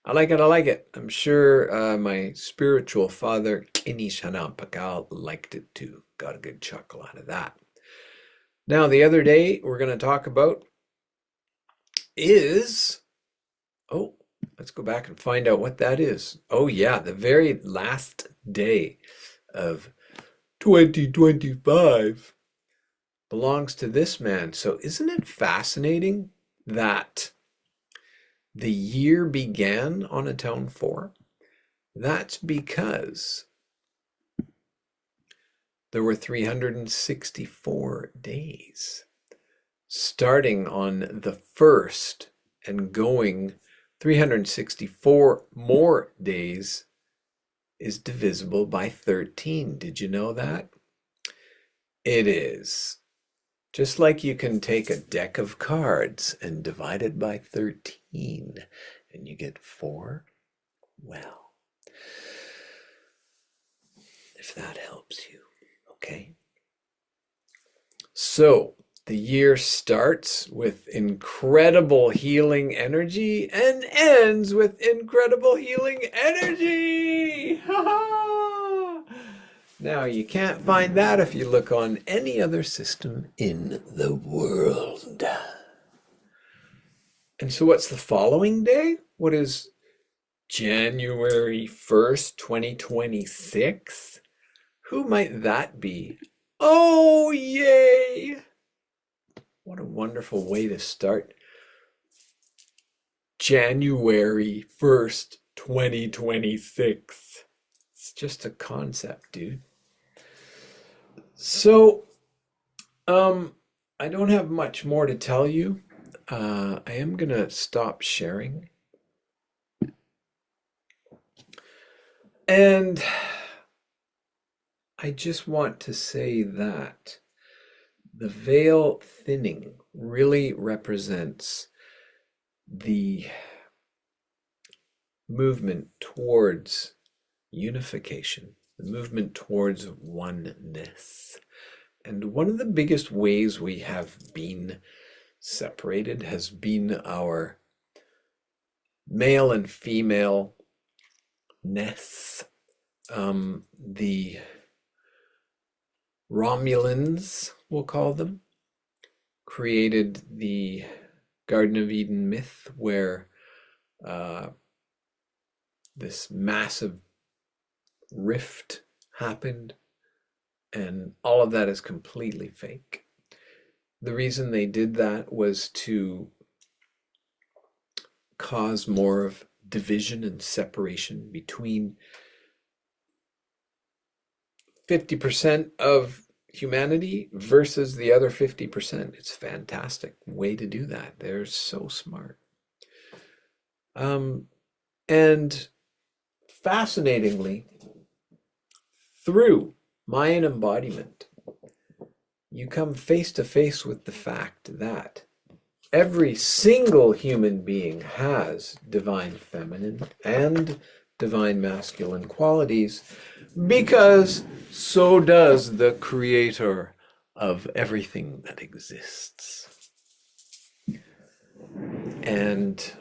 I like it. I'm sure my spiritual father, Kinish Hunab Pakal, liked it too. Got a good chuckle out of that. Now, the other day we're going to talk about is, oh, let's go back and find out what that is. Oh yeah, the very last day of 2025 belongs to this man. So isn't it fascinating that the year began on a tone 4? That's because there were 364 days, starting on the 1st and going 364 more days is divisible by 13. Did you know that? It is. Just like you can take a deck of cards and divide it by 13 and you get 4. Well, if that helps you, okay? So the year starts with incredible healing energy and ends with incredible healing energy. Now, you can't find that if you look on any other system in the world. And so what's the following day? What is January 1st, 2026? Who might that be? Oh, yay! What a wonderful way to start January 1st, 2026. It's just a concept, dude. So, I don't have much more to tell you. I am going to stop sharing. And I just want to say that the veil thinning really represents the movement towards unification, the movement towards oneness. And one of the biggest ways we have been separated has been our male and female ness. The Romulans, we'll call them, created the Garden of Eden myth where this massive rift happened, and all of that is completely fake. The reason they did that was to cause more of division and separation between 50% of humanity versus the other 50%. It's a fantastic way to do that. They're so smart. And fascinatingly, through Mayan embodiment, you come face to face with the fact that every single human being has divine feminine and divine masculine qualities, because so does the creator of everything that exists. And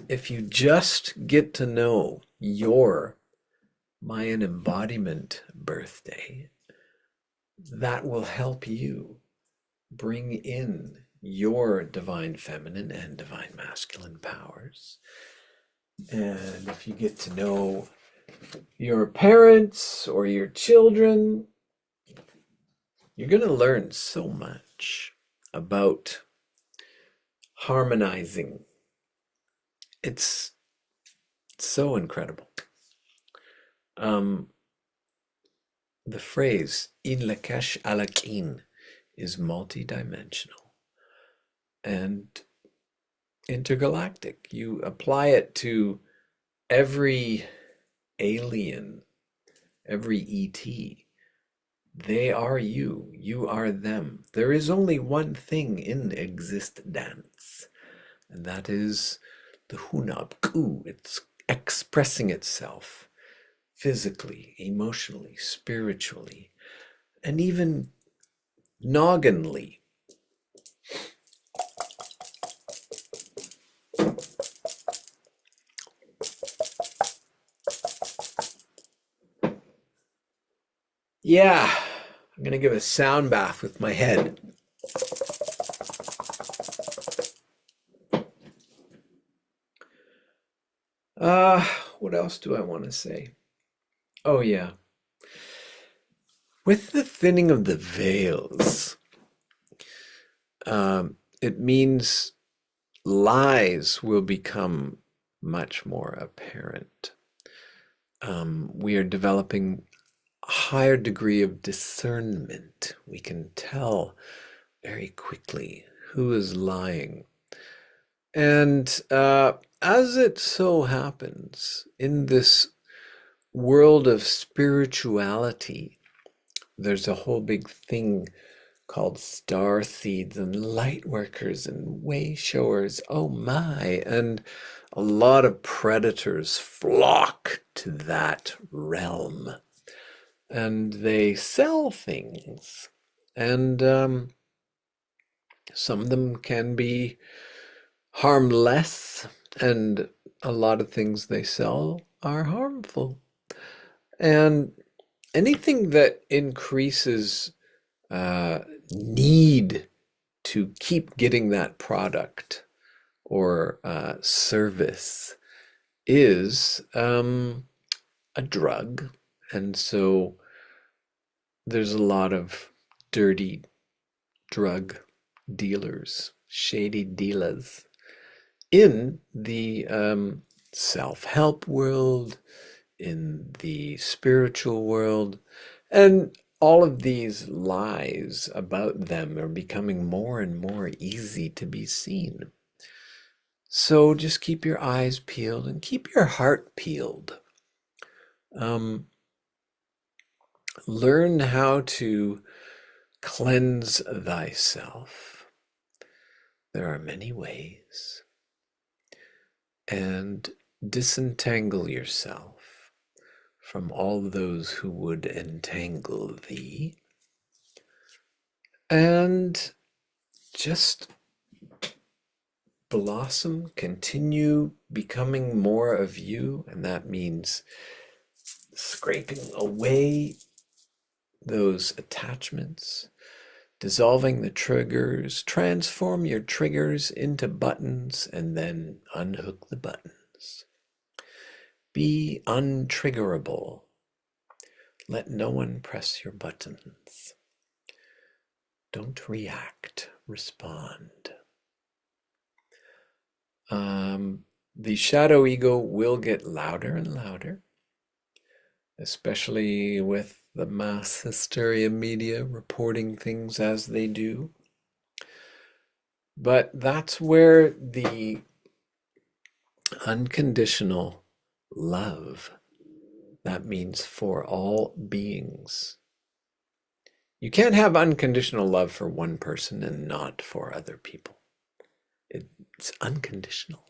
if you just get to know your Mayan embodiment birthday, that will help you bring in your divine feminine and divine masculine powers. And if you get to know your parents or your children, you're going to learn so much about harmonizing. It's so incredible. The phrase "in Lak'esh alakin" is multidimensional and intergalactic. You apply it to every alien, every ET. They are you. You are them. There is only one thing in existence, and that is the Hunab. It's expressing itself physically, emotionally, spiritually, and even nogginly. Yeah, I'm going to give a sound bath with my head. What else do I want to say? Oh, yeah. With the thinning of the veils, it means lies will become much more apparent. We are developing a higher degree of discernment. We can tell very quickly who is lying. And as it so happens, in this world of spirituality, there's a whole big thing called star seeds and light workers and way showers. Oh my. And a lot of predators flock to that realm. And they sell things. And some of them can be harmless, and a lot of things they sell are harmful. And anything that increases need to keep getting that product or service is a drug. And so there's a lot of dirty drug dealers, shady dealers in the self-help world, in the spiritual world, and all of these lies about them are becoming more and more easy to be seen. So just keep your eyes peeled and keep your heart peeled. Learn how to cleanse thyself. There are many ways. And disentangle yourself from all those who would entangle thee. And just blossom, continue becoming more of you, and that means scraping away those attachments, dissolving the triggers, transform your triggers into buttons, and then unhook the buttons. Be untriggerable. Let no one press your buttons. Don't react, respond. The shadow ego will get louder and louder, especially with the mass hysteria media reporting things as they do. But that's where the unconditional love, that means for all beings. You can't have unconditional love for one person and not for other people. It's unconditional.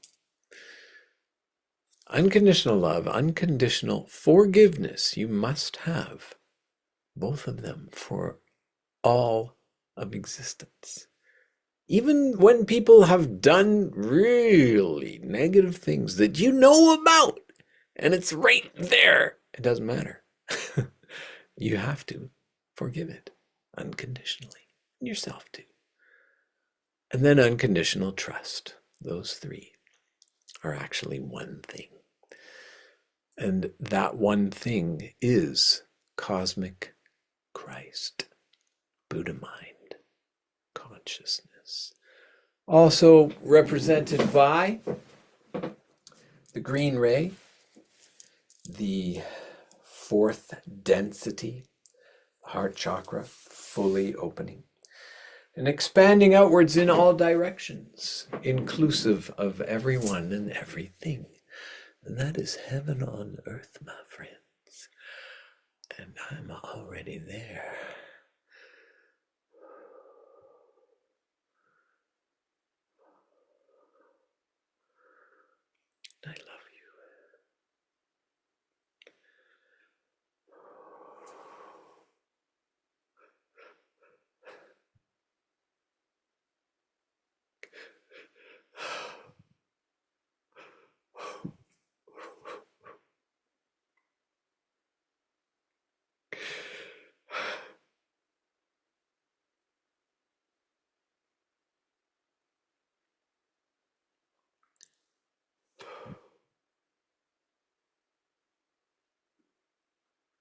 Unconditional love, unconditional forgiveness. You must have both of them for all of existence. Even when people have done really negative things that you know about, and it's right there, it doesn't matter. You have to forgive it unconditionally, and yourself too. And then unconditional trust. Those three are actually one thing. And that one thing is cosmic Christ, Buddha mind, consciousness. Also represented by the green ray, the fourth density, heart chakra, fully opening and expanding outwards in all directions, inclusive of everyone and everything. And that is heaven on earth, my friends. And I'm already there.